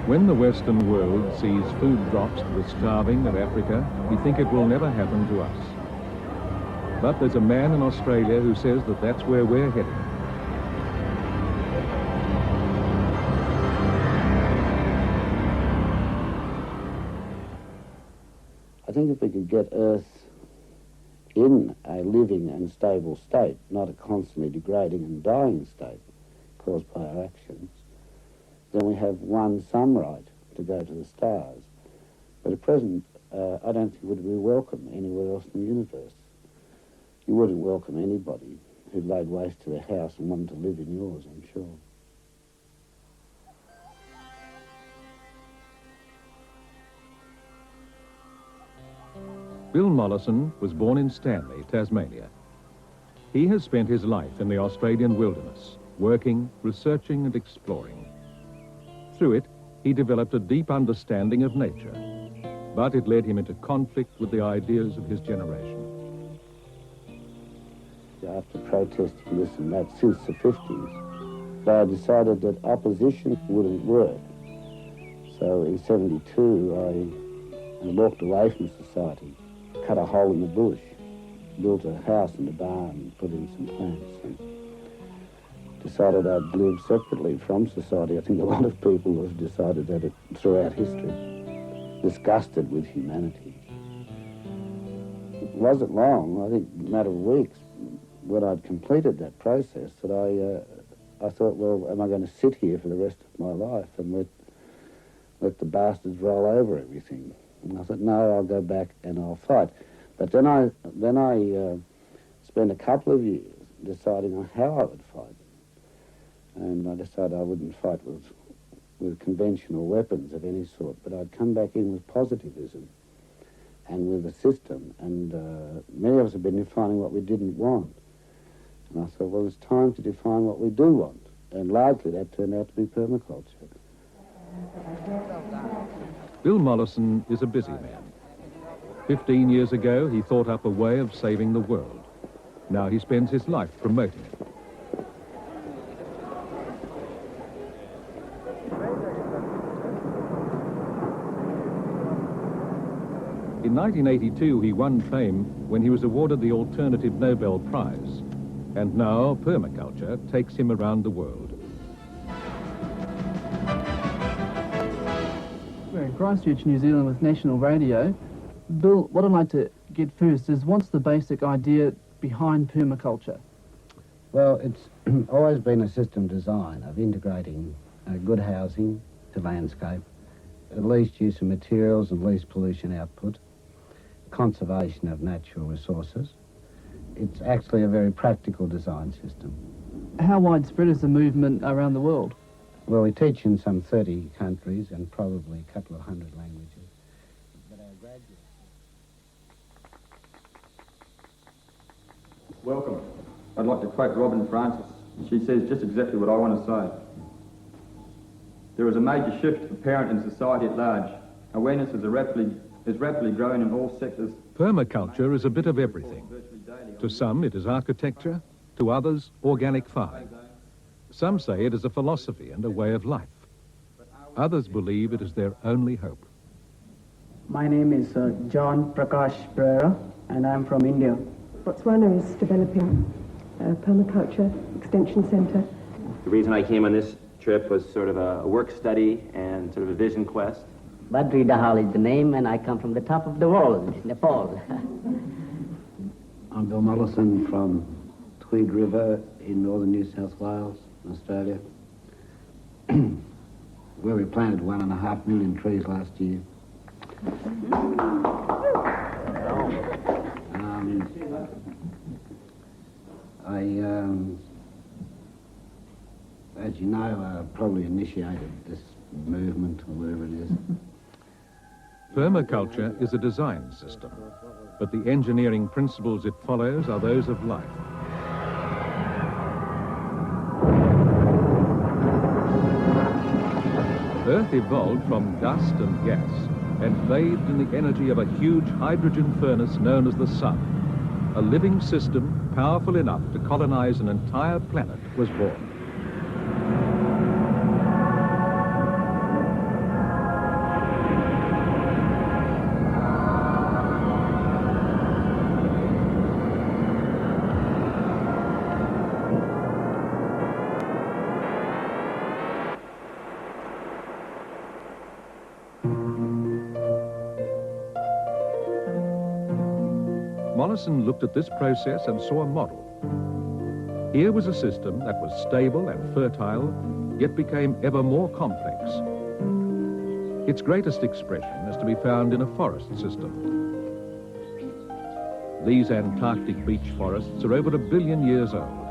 When the Western world sees food drops to the starving of Africa, we think it will never happen to us. But there's a man in Australia who says that that's where we're heading. I think if we could get Earth in a living and stable state, not a constantly degrading and dying state caused by our actions, then we have one sunlight to go to the stars. But at present, I don't think would be welcome anywhere else in the universe. You wouldn't welcome anybody who laid waste to their house and wanted to live in yours, I'm sure. Bill Mollison was born in Stanley, Tasmania. He has spent his life in the Australian wilderness, working, researching and exploring. Through it, he developed a deep understanding of nature, but it led him into conflict with the ideas of his generation. After protesting this and that since the 50s, I decided that opposition wouldn't work. So in 72, I walked away from society, cut a hole in the bush, built a house and a barn and put in some plants, and decided I'd live separately from society. I think a lot of people have decided that throughout history, disgusted with humanity. It wasn't long, I think a matter of weeks, when I'd completed that process, that I thought, well, am I going to sit here for the rest of my life and let the bastards roll over everything? And I thought, no, I'll go back and I'll fight. But then I spent a couple of years deciding on how I would fight. And I decided I wouldn't fight with conventional weapons of any sort, but I'd come back in with positivism and with a system. And many of us have been defining what we didn't want. And I thought, well, it's time to define what we do want. And largely that turned out to be permaculture. Bill Mollison is a busy man. 15 years ago, he thought up a way of saving the world. Now he spends his life promoting it. In 1982, he won fame when he was awarded the Alternative Nobel Prize. And now permaculture takes him around the world. We're in Christchurch, New Zealand with National Radio. Bill, what I'd like to get first is what's the basic idea behind permaculture? Well, it's always been a system design of integrating good housing to landscape, at least use of materials and least pollution output, conservation of natural resources. It's actually a very practical design system. How widespread is the movement around the world? Well, we teach in some 30 countries and probably a couple of hundred languages. But our graduates... Welcome. I'd like to quote Robin Francis. She says just exactly what I want to say. There is a major shift apparent in society at large. Awareness is rapidly growing in all sectors. Permaculture is a bit of everything. To some, it is architecture. To others, organic farming. Some say it is a philosophy and a way of life. Others believe it is their only hope. My name is John Prakash Pereira, and I'm from India. Botswana is developing a permaculture extension centre. The reason I came on this trip was sort of a work study and sort of a vision quest. Badri Dahal is the name, and I come from the top of the world, Nepal. I'm Bill Mollison from Tweed River in northern New South Wales, Australia, where we planted 1.5 million trees last year. As you know, probably initiated this movement, or whatever it is. Permaculture is a design system, but the engineering principles it follows are those of life. Earth evolved from dust and gas and bathed in the energy of a huge hydrogen furnace known as the sun. A living system powerful enough to colonize an entire planet was born. Mollinson looked at this process and saw a model. Here was a system that was stable and fertile, yet became ever more complex. Its greatest expression is to be found in a forest system. These Antarctic beech forests are over 1 billion years old.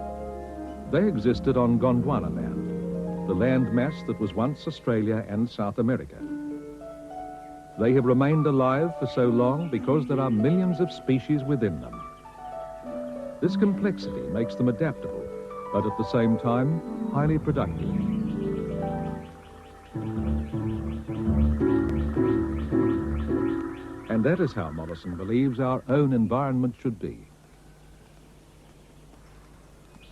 They existed on Gondwana land, the land mass that was once Australia and South America. They have remained alive for so long because there are millions of species within them. This complexity makes them adaptable, but at the same time, highly productive. And that is how Mollinson believes our own environment should be.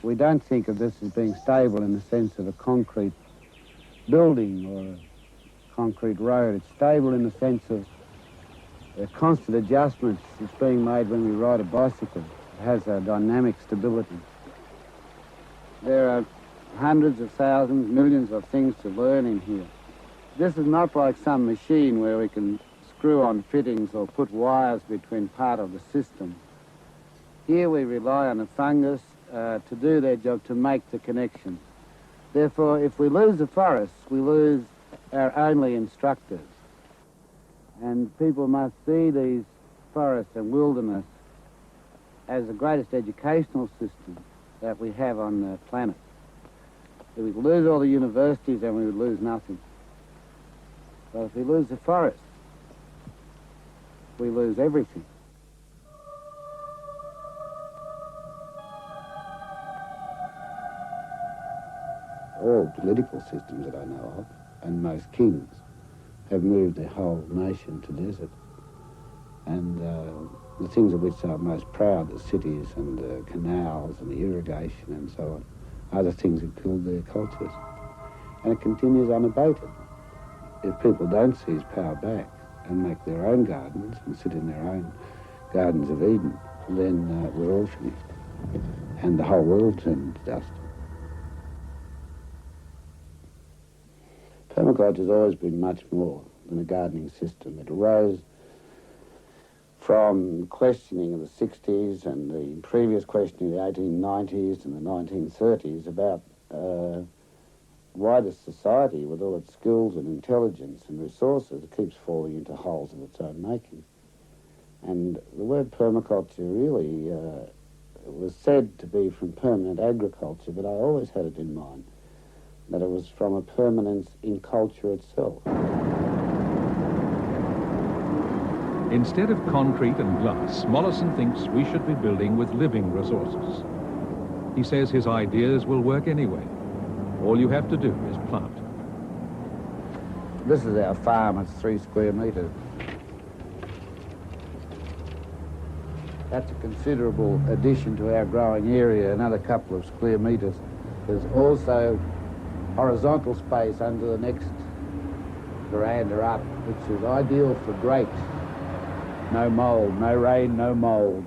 We don't think of this as being stable in the sense of a concrete building or a concrete road. It's stable in the sense of the constant adjustments that's being made when we ride a bicycle. It has a dynamic stability. There are hundreds of thousands, millions of things to learn in here. This is not like some machine where we can screw on fittings or put wires between part of the system. Here we rely on the fungus to do their job, to make the connection. Therefore, if we lose the forests, we lose our only instructors. And people must see these forests and wilderness as the greatest educational system that we have on the planet. If we lose all the universities, then we would lose nothing. But if we lose the forests, we lose everything. All political systems that I know of, and most kings, have moved their whole nation to desert. And the things of which they are most proud, the cities and the canals and the irrigation and so on, are the things that killed their cultures. And it continues unabated. If people don't seize power back and make their own gardens and sit in their own gardens of Eden, then we're all finished. And the whole world turns to dust. Permaculture has always been much more than a gardening system. It arose from questioning of the 60s and the previous questioning of the 1890s and the 1930s about why the society, with all its skills and intelligence and resources, keeps falling into holes of its own making. And the word permaculture really was said to be from permanent agriculture, but I always had it in mind that it was from a permanence in culture itself. Instead of concrete and glass, Mollinson thinks we should be building with living resources. He says his ideas will work anyway. All you have to do is plant. This is our farm. It's 3 square metres. That's a considerable addition to our growing area, another couple of square metres. There's also horizontal space under the next veranda up, which is ideal for grapes. No mould, no rain, no mould.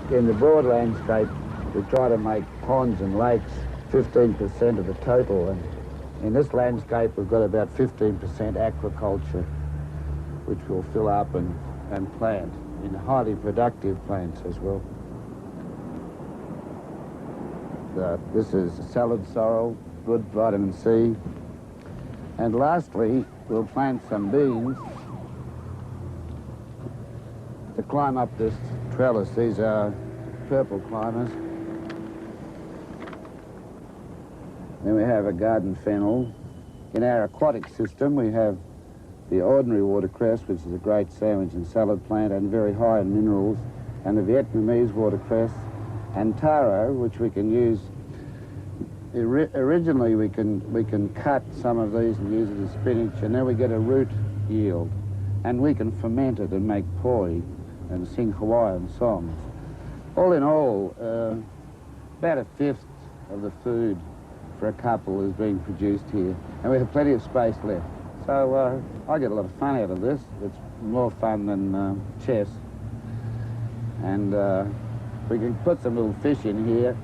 In the broad landscape, we try to make ponds and lakes 15% of the total, and in this landscape we've got about 15% aquaculture, which we'll fill up and plant in highly productive plants as well. This is salad sorrel, good vitamin C. And lastly, we'll plant some beans to climb up this trellis. These are purple climbers. Then we have a garden fennel. In our aquatic system, we have the ordinary watercress, which is a great sandwich and salad plant and very high in minerals, and the Vietnamese watercress, and taro, which we can use. Originally, we can cut some of these and use it as spinach, and then we get a root yield, and we can ferment it and make poi and sing Hawaiian songs. All in all, about 1/5 of the food for a couple is being produced here, and we have plenty of space left. So I get a lot of fun out of this. It's more fun than chess. And we can put some little fish in here.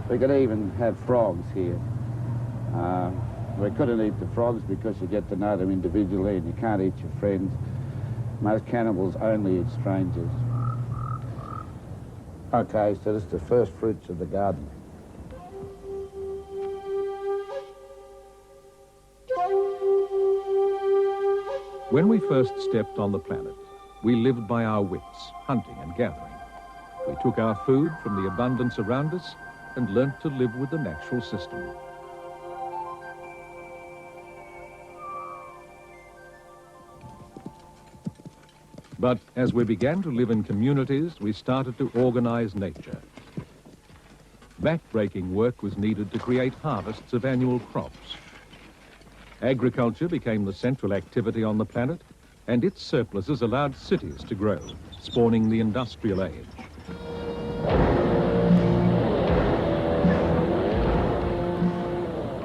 We could even have frogs here. We couldn't eat the frogs because you get to know them individually and you can't eat your friends. Most cannibals only eat strangers. Okay, so this is the first fruits of the garden. When we first stepped on the planet, we lived by our wits, hunting and gathering. We took our food from the abundance around us and learnt to live with the natural system. But as we began to live in communities, we started to organize nature. Back-breaking work was needed to create harvests of annual crops. Agriculture became the central activity on the planet, and its surpluses allowed cities to grow, spawning the industrial age.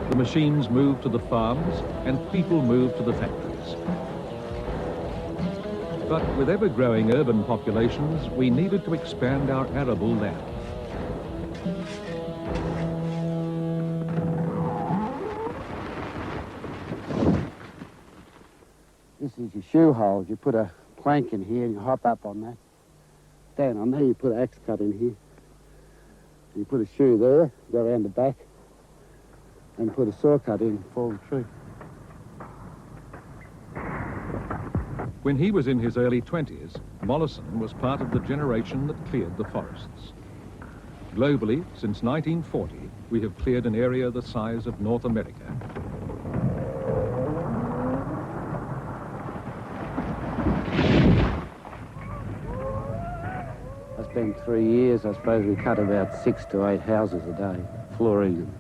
The machines moved to the farms, and people moved to the factories. But with ever-growing urban populations, we needed to expand our arable land. This is your shoe holes. You put a plank in here and you hop up on that. Stand on there, you put an axe cut in here. You put a shoe there, go around the back, and put a saw cut in for the tree. When he was in his early 20s, Mollinson was part of the generation that cleared the forests. Globally, since 1940, we have cleared an area the size of North America. I spent 3 years, I suppose we cut about 6 to 8 houses a day, flooring and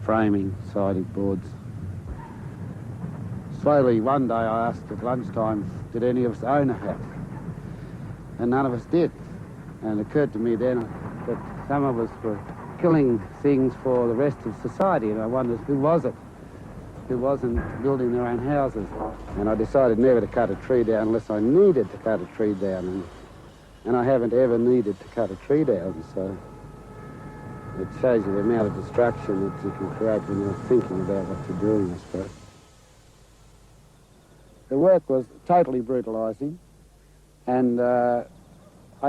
framing, siding boards. Slowly, one day I asked at lunchtime, did any of us own a house? And none of us did. And it occurred to me then that some of us were killing things for the rest of society, and I wondered who was it who wasn't building their own houses. And I decided never to cut a tree down unless I needed to cut a tree down, and I haven't ever needed to cut a tree down, so it shows you the amount of destruction that you can create when you're thinking about what you're doing, I suppose. The work was totally brutalising, and I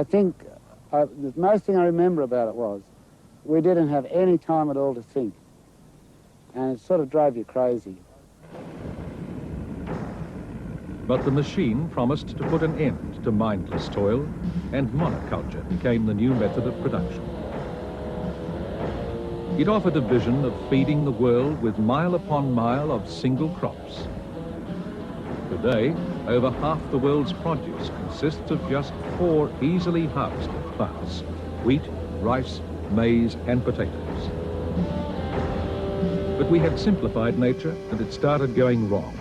think the most thing I remember about it was we didn't have any time at all to think, and it sort of drove you crazy. But the machine promised to put an end to mindless toil, and monoculture became the new method of production. It offered a vision of feeding the world with mile upon mile of single crops. Today, over half the world's produce consists of just 4 easily harvested plants: wheat, rice, maize, and potatoes. But we had simplified nature, and it started going wrong.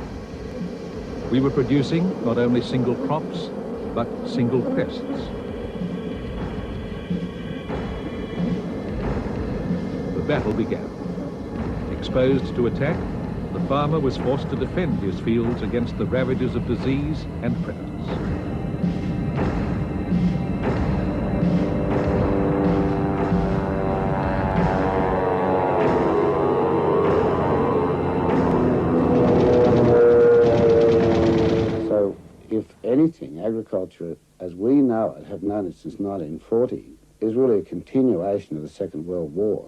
We were producing not only single crops, but single pests. The battle began. Exposed to attack, the farmer was forced to defend his fields against the ravages of disease and predators. So, if anything, agriculture, as we know it, have known it since 1940, is really a continuation of the Second World War.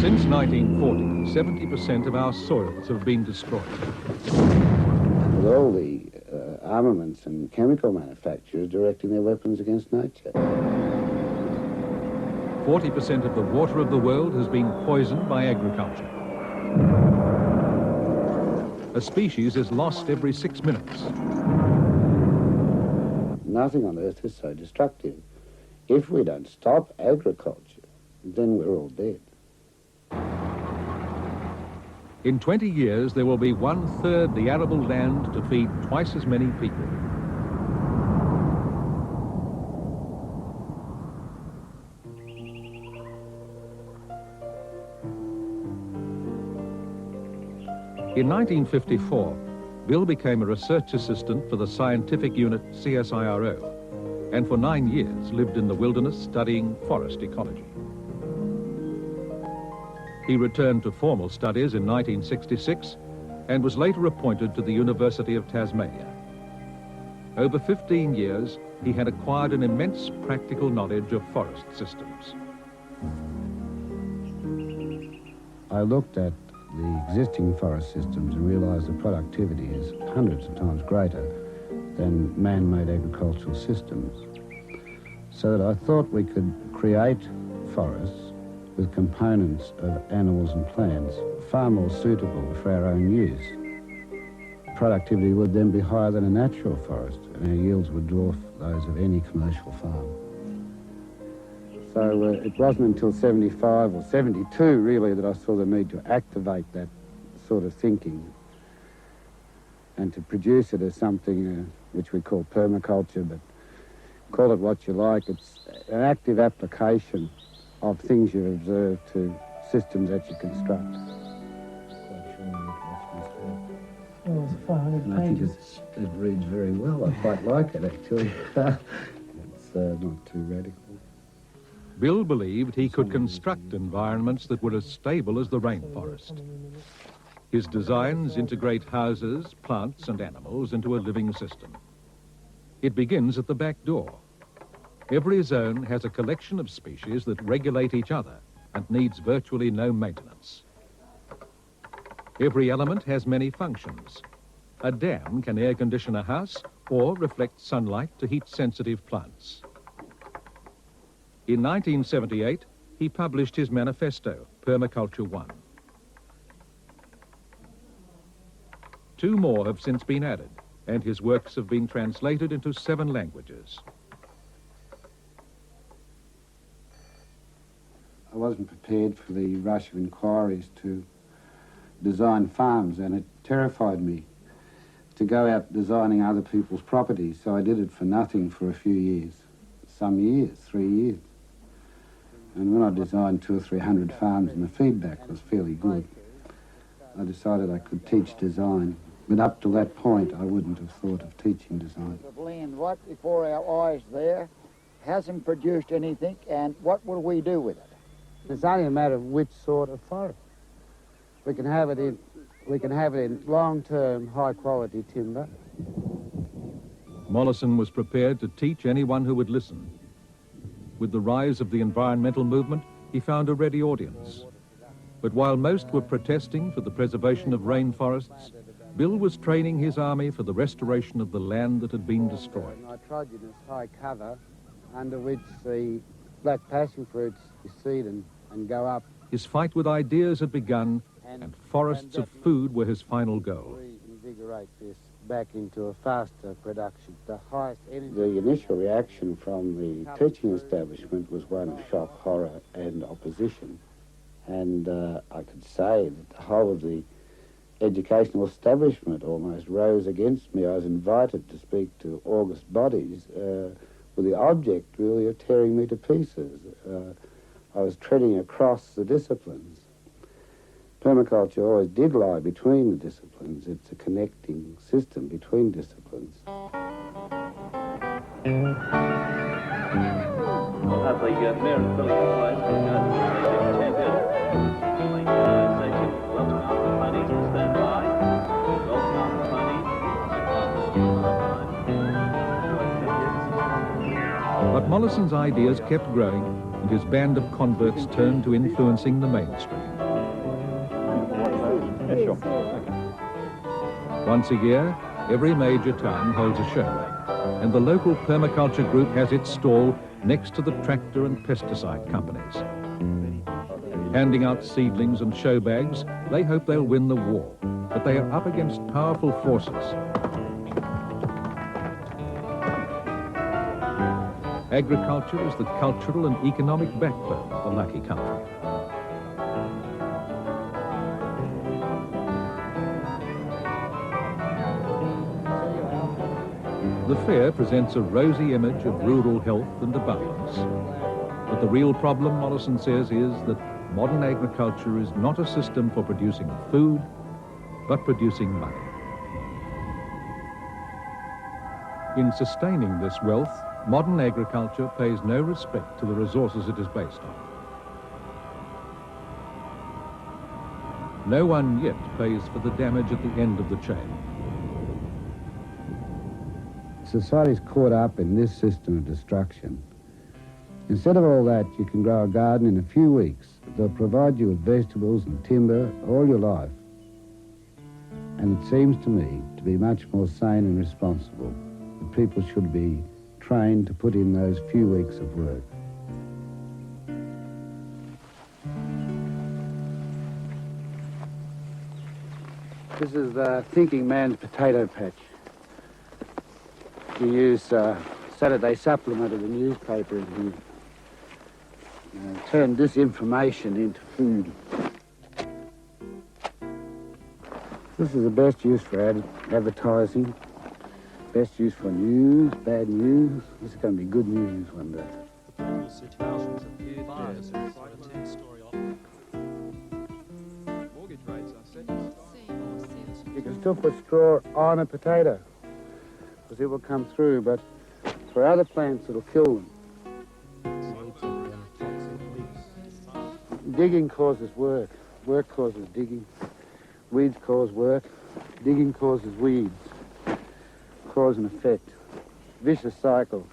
Since 1940, 70% of our soils have been destroyed. With all the armaments and chemical manufacturers directing their weapons against nature. 40% of the water of the world has been poisoned by agriculture. A species is lost every 6 minutes. Nothing on earth is so destructive. If we don't stop agriculture, then we're all dead. In 20 years, there will be 1/3 the arable land to feed twice as many people. In 1954, Bill became a research assistant for the scientific unit CSIRO, and for 9 years lived in the wilderness studying forest ecology. He returned to formal studies in 1966 and was later appointed to the University of Tasmania. Over 15 years, he had acquired an immense practical knowledge of forest systems. I looked at the existing forest systems and realised the productivity is hundreds of times greater than man-made agricultural systems. So that I thought we could create forests with components of animals and plants far more suitable for our own use. Productivity would then be higher than a natural forest, and our yields would dwarf those of any commercial farm. So it wasn't until 75 or 72 really that I saw the need to activate that sort of thinking and to produce it as something which we call permaculture, but call it what you like. It's an active application of things you observe to systems that you construct. Oh, it's 500 And I think pages. it reads very well. I quite like it, actually. It's not too radical. Bill believed he could construct environments that were as stable as the rainforest. His designs integrate houses, plants and animals into a living system. It begins at the back door. Every zone has a collection of species that regulate each other and needs virtually no maintenance. Every element has many functions. A dam can air condition a house or reflect sunlight to heat sensitive plants. In 1978, he published his manifesto, Permaculture 1. 2 more have since been added, and his works have been translated into 7 languages. I wasn't prepared for the rush of inquiries to design farms, and it terrified me to go out designing other people's properties, so I did it for nothing for a few years. Some years, 3 years. And when I designed 200 or 300 farms and the feedback was fairly good, I decided I could teach design. But up to that point, I wouldn't have thought of teaching design. Of land right before our eyes there hasn't produced anything, and what will we do with it? It's only a matter of which sort of forest. We can have it in long-term, high-quality timber. Mollinson was prepared to teach anyone who would listen. With the rise of the environmental movement, he found a ready audience. But while most were protesting for the preservation of rainforests, Bill was training his army for the restoration of the land that had been destroyed. Nitrogenous high cover under which the black passion fruits seed and go up. His fight with ideas had begun, and forests of food were his final goal. Reinvigorate this back into a faster production. The highest energy. The initial reaction from the teaching establishment was one of shock, horror and opposition. And I could say that the whole of the educational establishment almost rose against me. I was invited to speak to august bodies with the object really of tearing me to pieces. I was treading across the disciplines. Permaculture always did lie between the disciplines. It's a connecting system between disciplines. But Mollison's ideas kept growing, and his band of converts turned to influencing the mainstream. Once a year, every major town holds a show, and the local permaculture group has its stall next to the tractor and pesticide companies. Handing out seedlings and show bags, they hope they'll win the war, but they are up against powerful forces. Agriculture is the cultural and economic backbone of the lucky country. The fair presents a rosy image of rural health and abundance. But the real problem, Mollinson says, is that modern agriculture is not a system for producing food, but producing money. In sustaining this wealth, modern agriculture pays no respect to the resources it is based on. No one yet pays for the damage at the end of the chain. society's caught up in this system of destruction. Instead of all that, you can grow a garden in a few weeks. They'll provide you with vegetables and timber all your life. And it seems to me to be much more sane and responsible that people should be trained to put in those few weeks of work. This is the thinking man's potato patch. We use Saturday supplement of the newspaper in here. Turn this information into food. This is the best use for advertising, best use for news, bad news. This is going to be good news one day. You can still put straw on a potato because it will come through, but for other plants it'll kill them. Digging causes work. Work causes digging. Weeds cause work. Digging causes weeds. Cause and effect. Vicious cycle.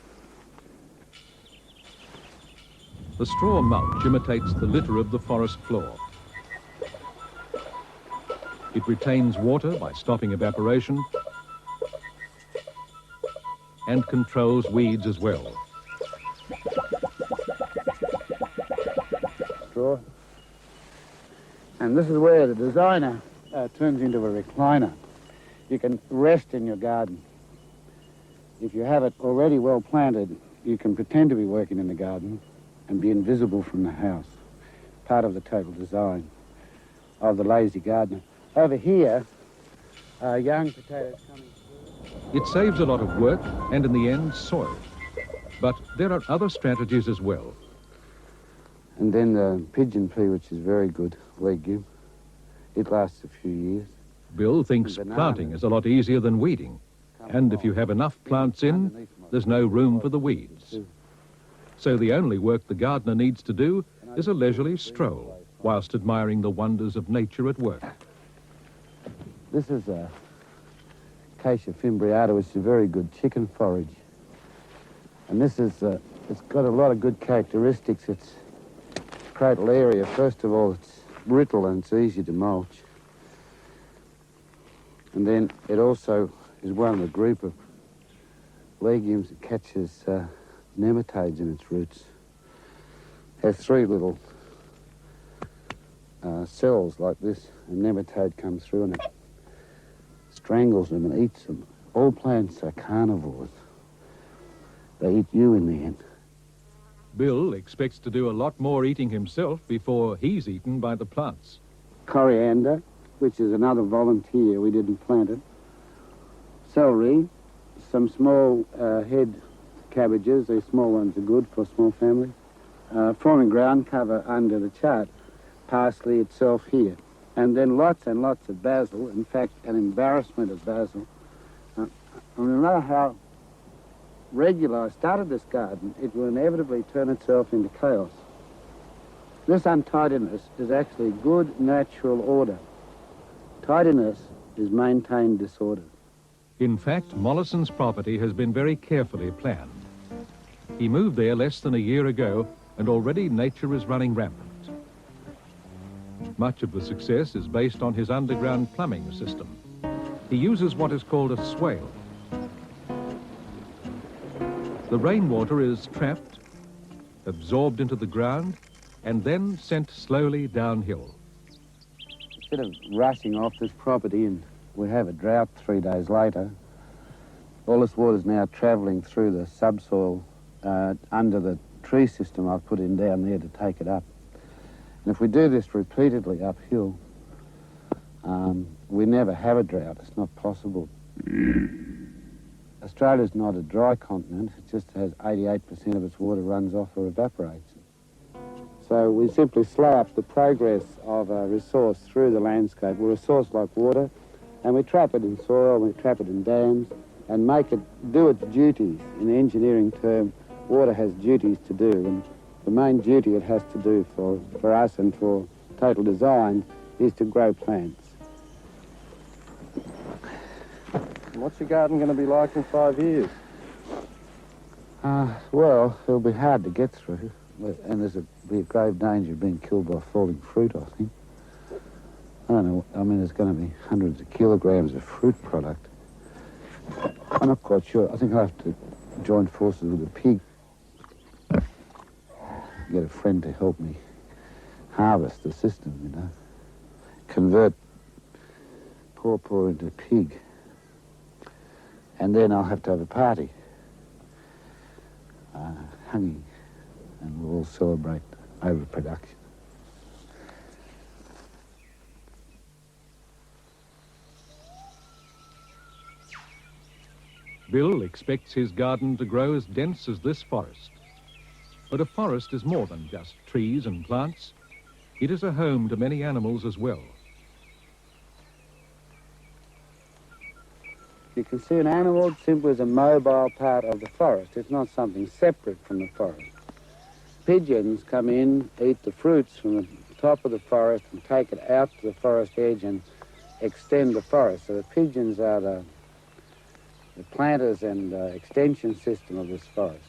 The straw mulch imitates the litter of the forest floor. It retains water by stopping evaporation and controls weeds as well. Straw. And this is where the designer turns into a recliner. You can rest in your garden. If you have it already well planted, you can pretend to be working in the garden and be invisible from the house. Part of the total design of the lazy gardener. Over here, young potatoes coming through. It saves a lot of work and, in the end, soil. But there are other strategies as well. And then the pigeon pea, which is very good legume. It lasts a few years. Bill thinks planting is a lot easier than weeding. And if you have enough plants in, there's no room for the weeds. So the only work the gardener needs to do is a leisurely stroll whilst admiring the wonders of nature at work. This is Acacia fimbriata, which is a very good chicken forage. And this is, it's got a lot of good characteristics. Its cradle area, first of all, it's brittle and it's easy to mulch. And then it also is one of the group of legumes that catches nematodes in its roots. It has three little cells like this. A nematode comes through and it strangles them and eats them. All plants are carnivores. They eat you in the end. Bill expects to do a lot more eating himself before he's eaten by the plants. Coriander, which is another volunteer, we didn't plant it. Celery, some small head cabbages, these small ones are good for a small family. Forming ground cover under the chart, parsley itself here. And then lots and lots of basil, in fact an embarrassment of basil. No matter how regular I started this garden, it will inevitably turn itself into chaos. This untidiness is actually good natural order. Tidiness is maintained disorder. In fact, Mollison's property has been very carefully planned. He moved there less than a year ago, and already nature is running rampant. Much of the success is based on his underground plumbing system. He uses what is called a swale. The rainwater is trapped, absorbed into the ground, and then sent slowly downhill. Instead of rushing off this property and we have a drought 3 days later, all this water is now travelling through the subsoil under the tree system I've put in down there to take it up. And if we do this repeatedly uphill, we never have a drought. It's not possible. Australia's not a dry continent. It just has 88% of its water runs off or evaporates. So we simply slow up the progress of a resource through the landscape. We're a resource like water, and we trap it in soil, we trap it in dams, and make it do its duties. In the engineering term, water has duties to do, and the main duty it has to do for us and for total design is to grow plants. What's your garden going to be like in 5 years? Well, it'll be hard to get through, and be a grave danger of being killed by falling fruit, I think. I don't know, I mean, there's going to be hundreds of kilograms of fruit product. I'm not quite sure. I think I'll have to join forces with a pig. Get a friend to help me harvest the system, you know. Convert paw into pig. And then I'll have to have a party. Hanging, and we'll all celebrate overproduction. Bill expects his garden to grow as dense as this forest. But a forest is more than just trees and plants. It is a home to many animals as well. You can see an animal simply as a mobile part of the forest. It's not something separate from the forest. Pigeons come in, eat the fruits from the top of the forest and take it out to the forest edge and extend the forest. So the pigeons are the planters and extension system of this forest.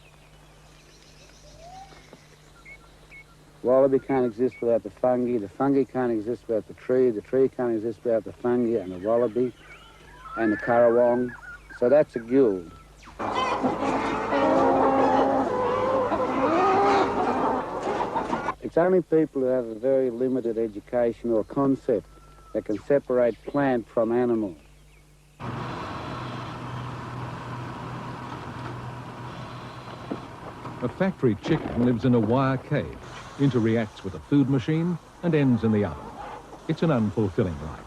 Wallaby can't exist without the fungi can't exist without the tree can't exist without the fungi and the wallaby and the currawong. So that's a guild. It's only people who have a very limited education or concept that can separate plant from animal. A factory chicken lives in a wire cage, interreacts with a food machine and ends in the oven. It's an unfulfilling life.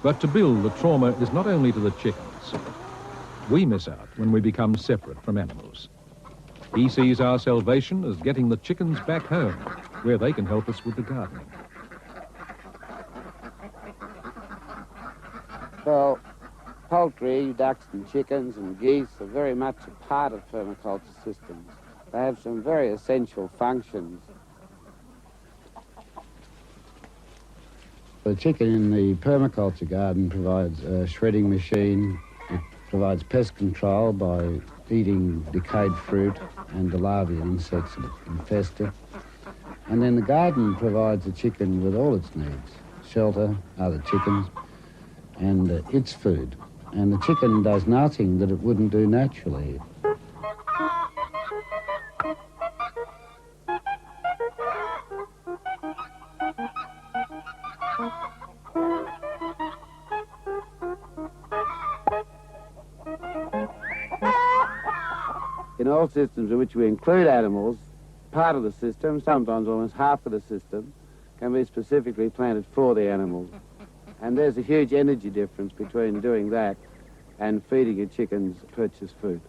But to Bill, the trauma is not only to the chickens. We miss out when we become separate from animals. He sees our salvation as getting the chickens back home, where they can help us with the gardening. Well, poultry, ducks and chickens and geese are very much a part of permaculture systems. They have some very essential functions. The chicken in the permaculture garden provides a shredding machine. It provides pest control by eating decayed fruit and the larvae and insects that infest it. And then the garden provides the chicken with all its needs: shelter, other chickens, and its food. And the chicken does nothing that it wouldn't do naturally. In all systems in which we include animals, part of the system, sometimes almost half of the system, can be specifically planted for the animals. And there's a huge energy difference between doing that and feeding your chickens purchased food.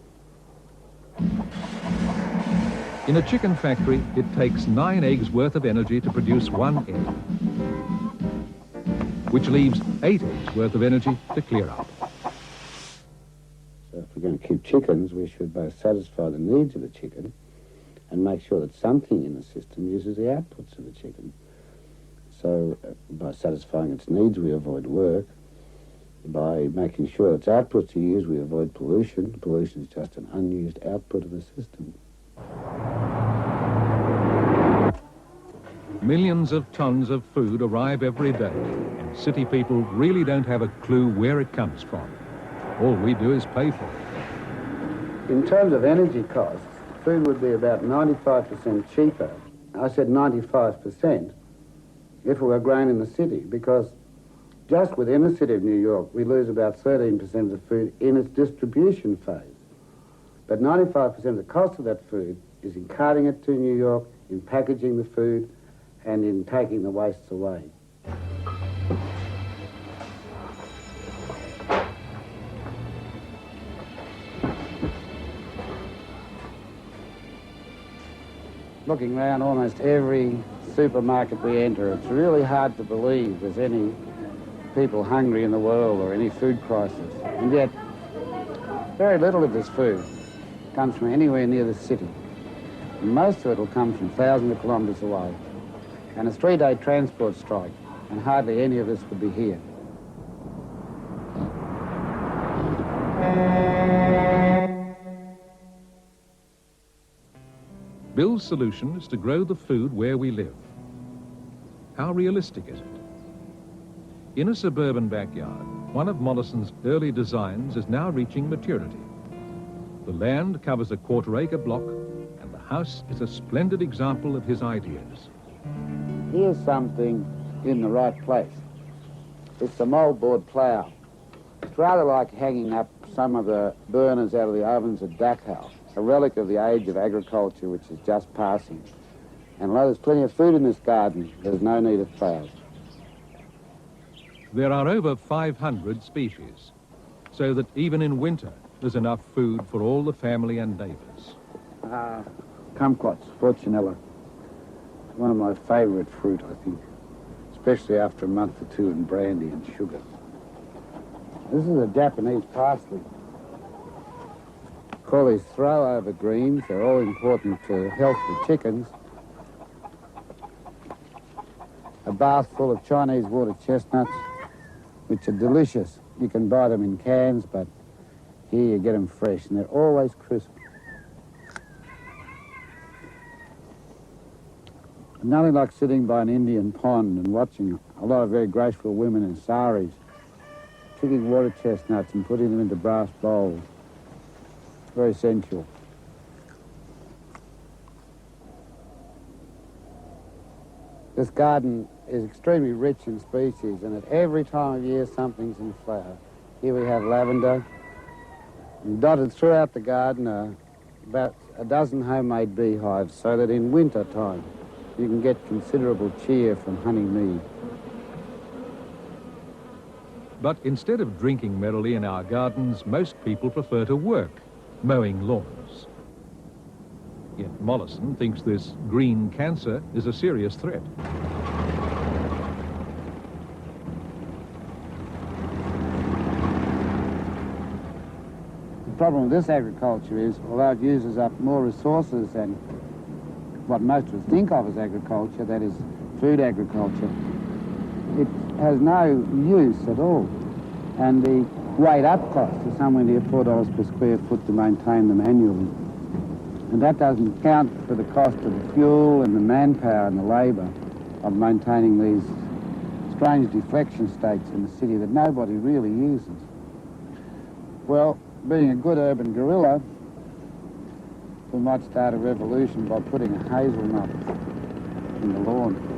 In a chicken factory, it takes 9 eggs worth of energy to produce 1 egg, which leaves 8 eggs worth of energy to clear up. So if we're going to keep chickens, we should both satisfy the needs of the chicken and make sure that something in the system uses the outputs of the chicken. So by satisfying its needs, we avoid work. By making sure its outputs are used, we avoid pollution. Pollution is just an unused output of the system. Millions of tons of food arrive every day, and city people really don't have a clue where it comes from. All we do is pay for it. In terms of energy costs, food would be about 95% cheaper. I said 95% if it were grown in the city, because just within the city of New York, we lose about 13% of the food in its distribution phase. But 95% of the cost of that food is in carting it to New York, in packaging the food, and in taking the wastes away. Looking around almost every supermarket we enter, it's really hard to believe there's any people hungry in the world or any food crisis. And yet, very little of this food comes from anywhere near the city. And most of it will come from thousands of kilometres away. And a 3-day transport strike, and hardly any of this would be here. Bill's solution is to grow the food where we live. How realistic is it? In a suburban backyard, one of Mollison's early designs is now reaching maturity. The land covers a quarter-acre block, and the house is a splendid example of his ideas. Here's something in the right place. It's a moldboard plough. It's rather like hanging up some of the burners out of the ovens at Dachau, a relic of the age of agriculture which is just passing. And although there's plenty of food in this garden, there's no need of ploughs. There are over 500 species, so that even in winter, there's enough food for all the family and neighbours. Kumquats, Fortunella. One of my favourite fruit, I think, especially after a month or two in brandy and sugar. This is a Japanese parsley. Call these throw-over greens. They're all important for health for chickens. A bath full of Chinese water chestnuts, which are delicious. You can buy them in cans, but here you get them fresh, and they're always crisp. Nothing like sitting by an Indian pond and watching a lot of very graceful women in saris picking water chestnuts and putting them into brass bowls. Very sensual. This garden is extremely rich in species, and at every time of year something's in flower. Here we have lavender, and dotted throughout the garden are about a dozen homemade beehives, so that in winter time you can get considerable cheer from honeymead. But instead of drinking merrily in our gardens, most people prefer to work, mowing lawns. Yet Mollison thinks this green cancer is a serious threat. The problem with this agriculture is, although it uses up more resources than what most of us think of as agriculture, that is food agriculture, it has no use at all. And the weight-up cost is somewhere near $4 per square foot to maintain them annually. And that doesn't count for the cost of the fuel and the manpower and the labour of maintaining these strange deflection states in the city that nobody really uses. Well, being a good urban guerrilla, we might start a revolution by putting a hazelnut in the lawn.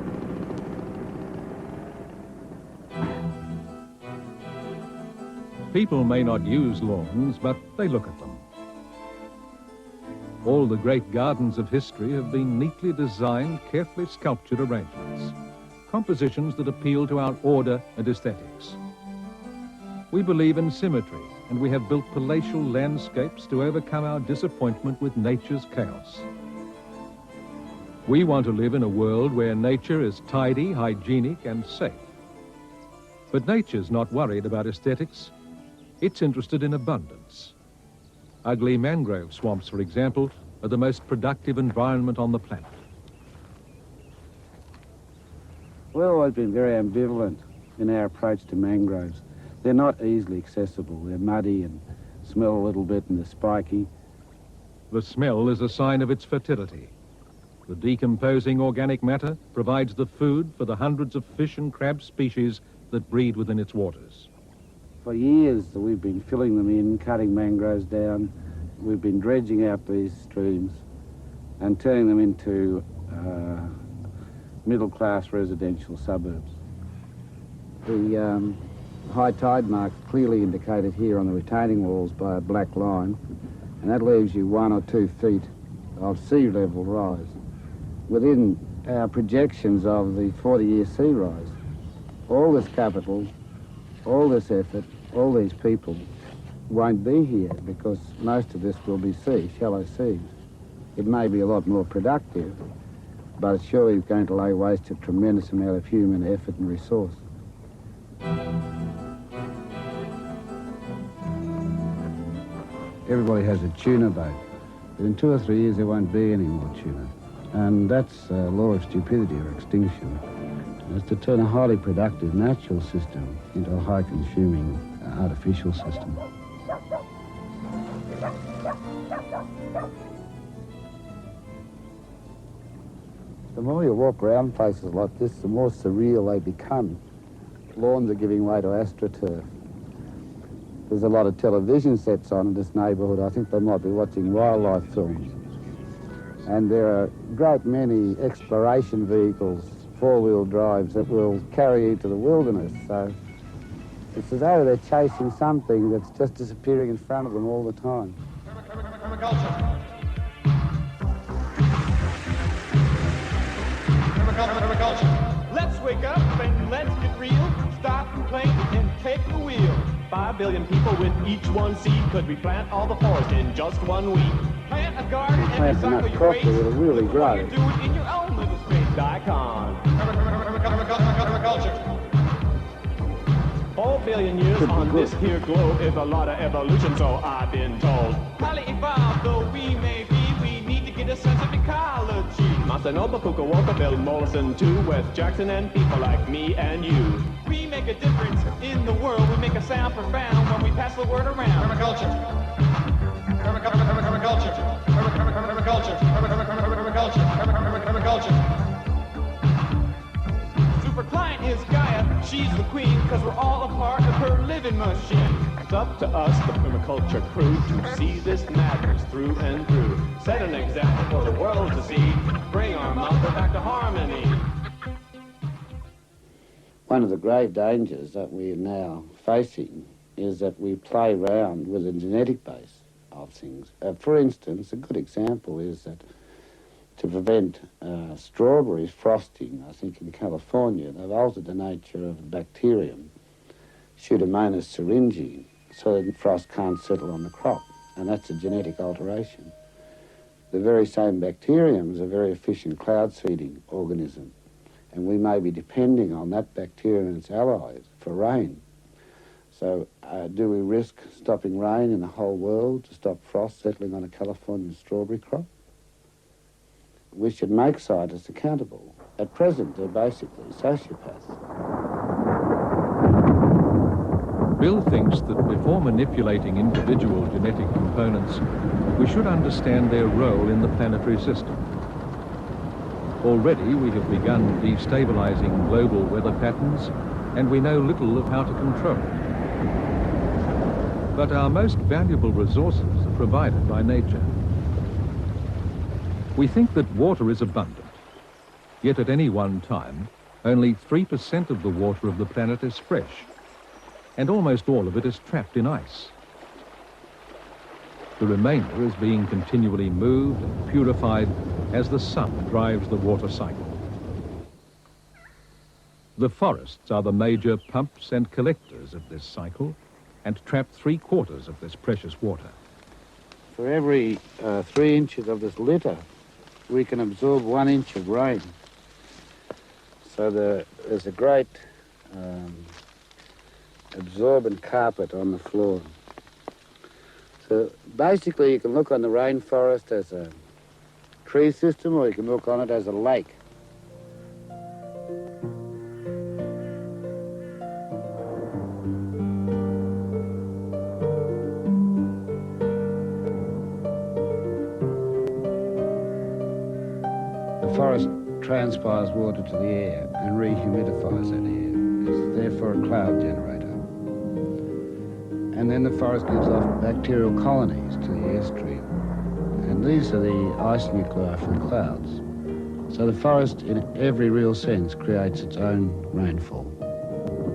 People may not use lawns, but they look at them. All the great gardens of history have been neatly designed, carefully sculptured arrangements, compositions that appeal to our order and aesthetics. We believe in symmetry, and we have built palatial landscapes to overcome our disappointment with nature's chaos. We want to live in a world where nature is tidy, hygienic, and safe. But nature's not worried about aesthetics. It's interested in abundance. Ugly mangrove swamps, for example, are the most productive environment on the planet. We've always been very ambivalent in our approach to mangroves. They're not easily accessible. They're muddy and smell a little bit and they're spiky. The smell is a sign of its fertility. The decomposing organic matter provides the food for the hundreds of fish and crab species that breed within its waters. For years we've been filling them in, cutting mangroves down. We've been dredging out these streams and turning them into middle-class residential suburbs. The high tide marks clearly indicated here on the retaining walls by a black line, and that leaves you 1 or 2 feet of sea level rise. Within our projections of the 40-year sea rise, all this capital, all this effort, all these people won't be here because most of this will be sea, shallow seas. It may be a lot more productive, but it's surely going to lay waste to a tremendous amount of human effort and resource. Everybody has a tuna boat, but in 2 or 3 years there won't be any more tuna. And that's a law of stupidity or extinction. It's to turn a highly productive natural system into a high-consuming artificial system. The more you walk around places like this, the more surreal they become. Lawns are giving way to astroturf. There's a lot of television sets on in this neighbourhood. I think they might be watching wildlife films. And there are a great many exploration vehicles, four-wheel drives, that will carry you to the wilderness. So it's as though they're chasing something that's just disappearing in front of them all the time. Permaculture. Let's wake up and let's get real. Stop complaining and take the wheel. 5 billion people with each one seed. Could we plant all the forest in just 1 week? Plant a garden and recycle your waste. It'll really grow. You do it in your own little space. Icon. Permaculture. 4 billion years on this here globe is a lot of evolution, so I've been told. Highly evolved though we may be, we need to get a sense of ecology. Masanoba, Fukuoka, Bill Mollinson too, West Jackson and people like me and you. We make a difference in the world, we make a sound profound when we pass the word around. Permaculture. Permaculture. Permaculture. Permaculture. Super client is Gaia, she's the queen, cause we're all a part of her living machine. It's up to us, the permaculture crew, to see this madness through and through. Set an example for the world to see. Bring our mother back to harmony. One of the grave dangers that we are now facing is that we play around with the genetic base of things. For instance, a good example is that to prevent strawberries frosting, I think in California, they've altered the nature of the bacterium, Pseudomonas syringae, so that frost can't settle on the crop, and that's a genetic alteration. The very same bacterium is a very efficient cloud-seeding organism, and we may be depending on that bacterium and its allies for rain. So do we risk stopping rain in the whole world to stop frost settling on a Californian strawberry crop? We should make scientists accountable. At present, they're basically sociopaths. Bill thinks that before manipulating individual genetic components, we should understand their role in the planetary system. Already we have begun destabilizing global weather patterns, and we know little of how to control it. But our most valuable resources are provided by nature. We think that water is abundant, yet at any one time, only 3% of the water of the planet is fresh, and almost all of it is trapped in ice. The remainder is being continually moved and purified as the sun drives the water cycle. The forests are the major pumps and collectors of this cycle, and trap 3/4 of this precious water. For every 3 inches of this litter, we can absorb 1 inch of rain. So there's a great absorbent carpet on the floor. So basically you can look on the rainforest as a tree system, or you can look on it as a lake. The forest transpires water to the air and rehumidifies that air. It's therefore a cloud generator. And then the forest gives off bacterial colonies to the airstream. And these are the ice nuclei from the clouds. So the forest, in every real sense, creates its own rainfall.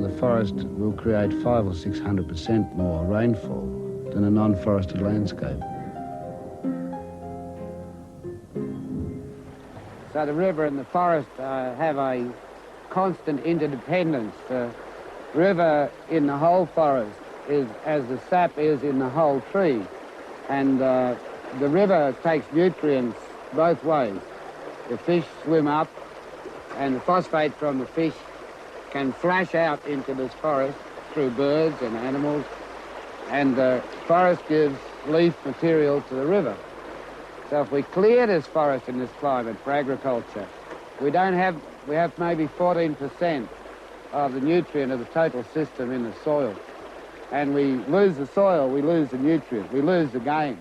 The forest will create 500 or 600% more rainfall than a non-forested landscape. So the river and the forest have a constant interdependence. The river in the whole forest is as the sap is in the whole tree, and the river takes nutrients both ways. The fish swim up, and the phosphate from the fish can flash out into this forest through birds and animals, and the forest gives leaf material to the river. So if we clear this forest in this climate for agriculture, we have maybe 14% of the nutrient of the total system in the soil. And we lose the soil, we lose the nutrient, we lose the game.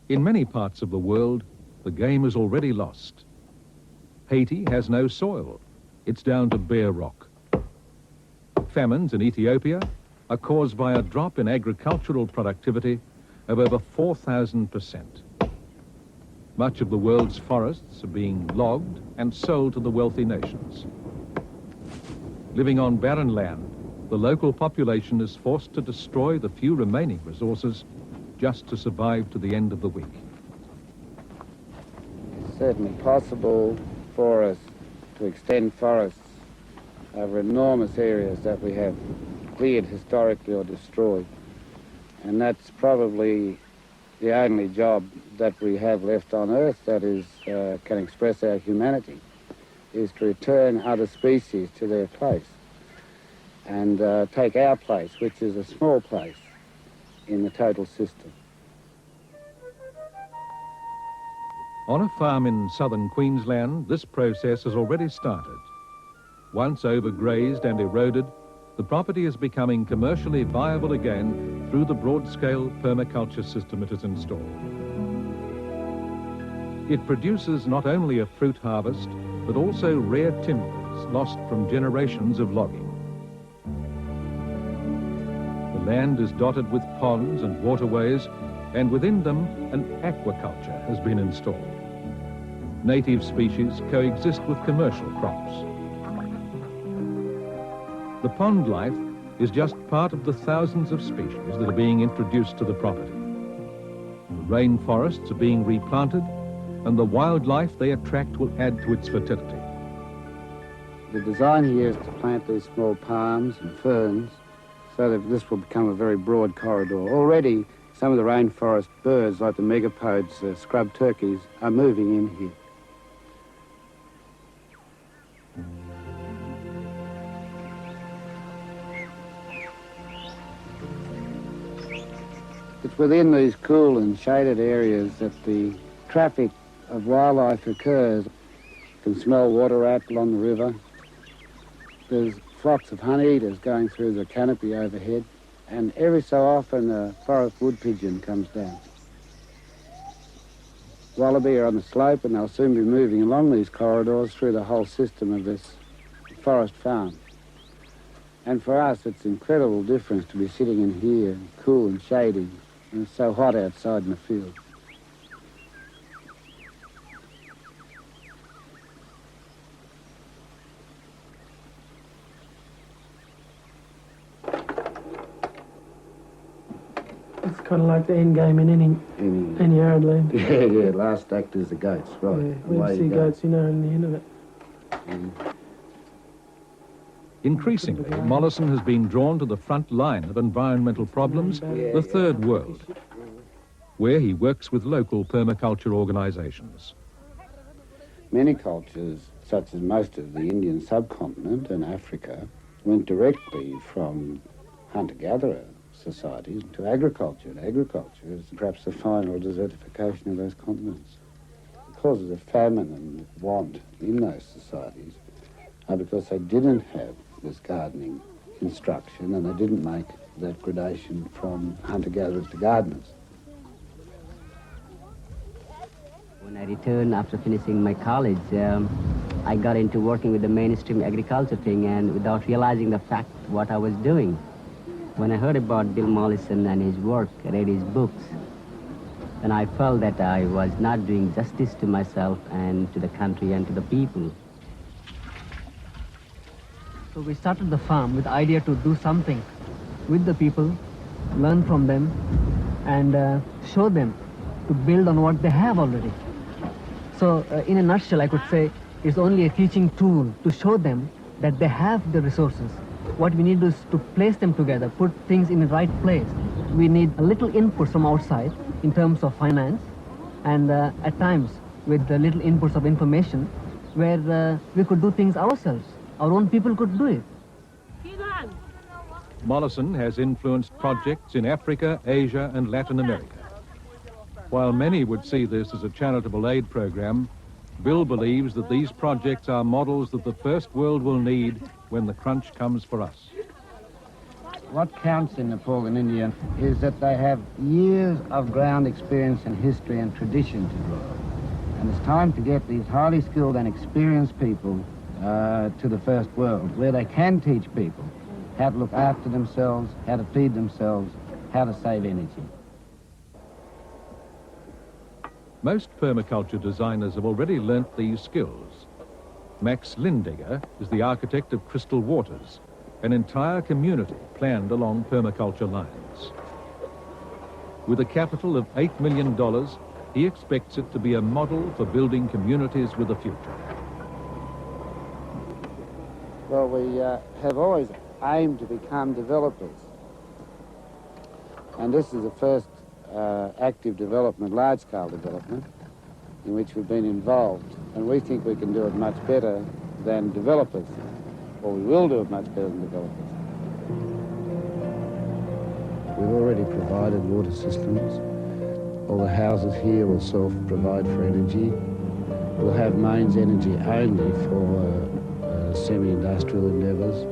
In many parts of the world, the game is already lost. Haiti has no soil. It's down to bare rock. Famines in Ethiopia are caused by a drop in agricultural productivity of over 4,000%. Much of the world's forests are being logged and sold to the wealthy nations. Living on barren land, the local population is forced to destroy the few remaining resources just to survive to the end of the week. It's certainly possible for us to extend forests over enormous areas that we have cleared historically or destroyed. And that's probably the only job that we have left on Earth that is can express our humanity, is to return other species to their place and take our place, which is a small place in the total system. On a farm in southern Queensland, this process has already started. Once overgrazed and eroded, the property is becoming commercially viable again through the broad-scale permaculture system it has installed. It produces not only a fruit harvest, but also rare timbers lost from generations of logging. The land is dotted with ponds and waterways, and within them an aquaculture has been installed. Native species coexist with commercial crops. The pond life is just part of the thousands of species that are being introduced to the property. The rainforests are being replanted, and the wildlife they attract will add to its fertility. The design here is to plant these small palms and ferns so that this will become a very broad corridor. Already, some of the rainforest birds, like the megapodes, scrub turkeys, are moving in here. It's within these cool and shaded areas that the traffic of wildlife occurs. You can smell water rat along the river. There's flocks of honeyeaters going through the canopy overhead, and every so often a forest wood pigeon comes down. Wallaby are on the slope, and they'll soon be moving along these corridors through the whole system of this forest farm. And for us, it's an incredible difference to be sitting in here, cool and shady, and it's so hot outside in the field. It's kind of like the end game in any arid land. Yeah, last act is the goats, right. Yeah, when you see goats, you know, in the end of it. Increasingly, Mollinson has been drawn to the front line of environmental problems, the third world, where he works with local permaculture organisations. Many cultures, such as most of the Indian subcontinent and Africa, went directly from hunter-gatherer societies to agriculture, and agriculture is perhaps the final desertification of those continents. The causes of famine and want in those societies are because they didn't have this gardening instruction, and they didn't make that gradation from hunter-gatherers to gardeners. When I returned after finishing my college, I got into working with the mainstream agriculture thing, and without realizing the fact what I was doing. When I heard about Bill Mollinson and his work, I read his books, and I felt that I was not doing justice to myself and to the country and to the people. So we started the farm with the idea to do something with the people, learn from them, and show them to build on what they have already. So in a nutshell, I could say it's only a teaching tool to show them that they have the resources. What we need is to place them together, put things in the right place. We need a little input from outside in terms of finance, and at times with the little inputs of information where we could do things ourselves. Our own people could do it. Mollinson has influenced projects in Africa, Asia and Latin America. While many would see this as a charitable aid program, Bill believes that these projects are models that the first world will need when the crunch comes for us. What counts in Nepal and India is that they have years of ground experience and history and tradition to draw. And it's time to get these highly skilled and experienced people to the first world, where they can teach people how to look after themselves, how to feed themselves, how to save energy. Most permaculture designers have already learnt these skills. Max Lindiger is the architect of Crystal Waters, an entire community planned along permaculture lines. With a capital of $8 million, he expects it to be a model for building communities with a future. Well, we have always aimed to become developers. And this is the first active development, large-scale development, in which we've been involved. And we think we can do it much better than developers, or we will do it much better than developers. We've already provided water systems. All the houses here will self-provide for energy. We'll have mains energy only for semi-industrial endeavours.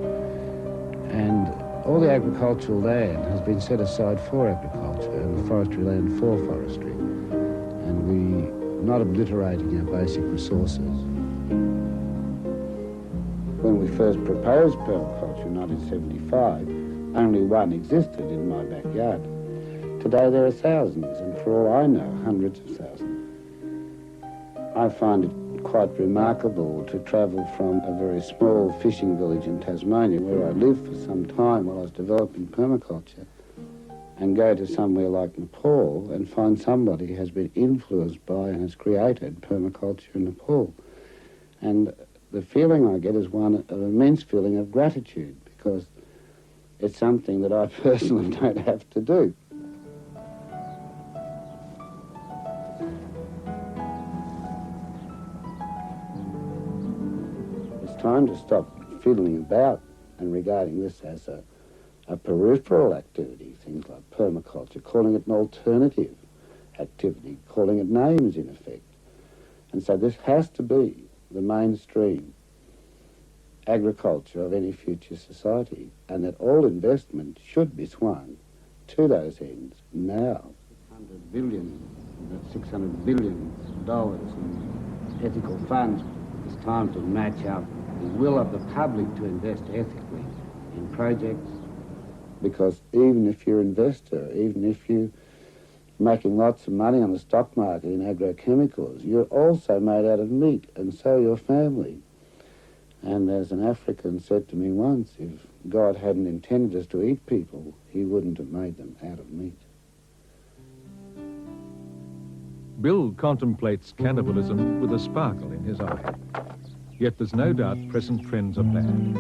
And all the agricultural land has been set aside for agriculture and the forestry land for forestry. And we're not obliterating our basic resources. When we first proposed permaculture in 1975, only one existed in my backyard. Today there are thousands, and for all I know, hundreds of thousands. I find it quite remarkable to travel from a very small fishing village in Tasmania, where I lived for some time while I was developing permaculture, and go to somewhere like Nepal and find somebody has been influenced by and has created permaculture in Nepal. And the feeling I get is one of immense feeling of gratitude, because it's something that I personally don't have to do. It's time to stop fiddling about and regarding this as a peripheral activity, things like permaculture, calling it an alternative activity, calling it names in effect. And so this has to be the mainstream agriculture of any future society, and that all investment should be swung to those ends now. $600 billion in ethical funds. It's time to match up the will of the public to invest ethically in projects, because even if you're an investor, even if you're making lots of money on the stock market in agrochemicals, you're also made out of meat, and so your family. And as an African said to me once, if God hadn't intended us to eat people, he wouldn't have made them out of meat. Bill contemplates cannibalism with a sparkle in his eye. Yet there's no doubt present trends are bad.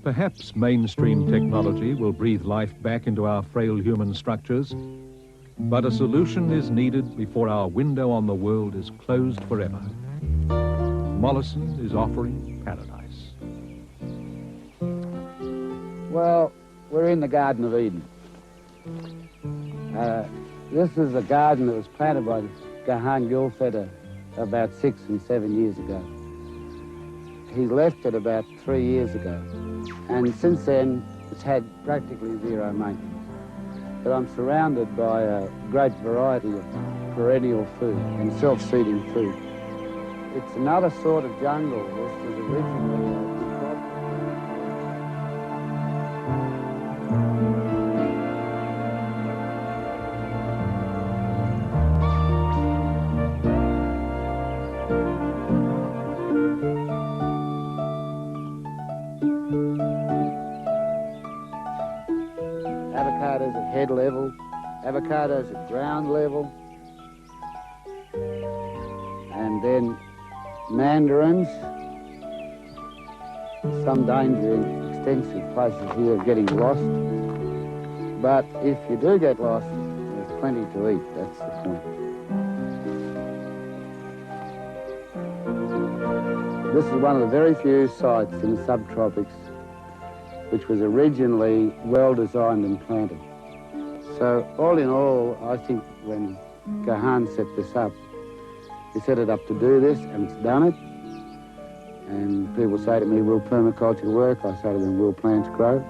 Perhaps mainstream technology will breathe life back into our frail human structures, but a solution is needed before our window on the world is closed forever. Mollinson is offering paradise. Well, we're in the Garden of Eden. This is a garden that was planted by Gahan Gilfedder about 6 and 7 years ago. He left it about 3 years ago, and since then it's had practically zero maintenance. But I'm surrounded by a great variety of perennial food and self-seeding food. It's another sort of jungle. This was originally avocados at head level, avocados at ground level, and then mandarins. Some danger in extensive places here of getting lost, but if you do get lost, there's plenty to eat, that's the point. This is one of the very few sites in the subtropics which was originally well designed and planted. So all in all, I think when Gahan set this up, he set it up to do this, and it's done it. And people say to me, will permaculture work? I say to them, will plants grow?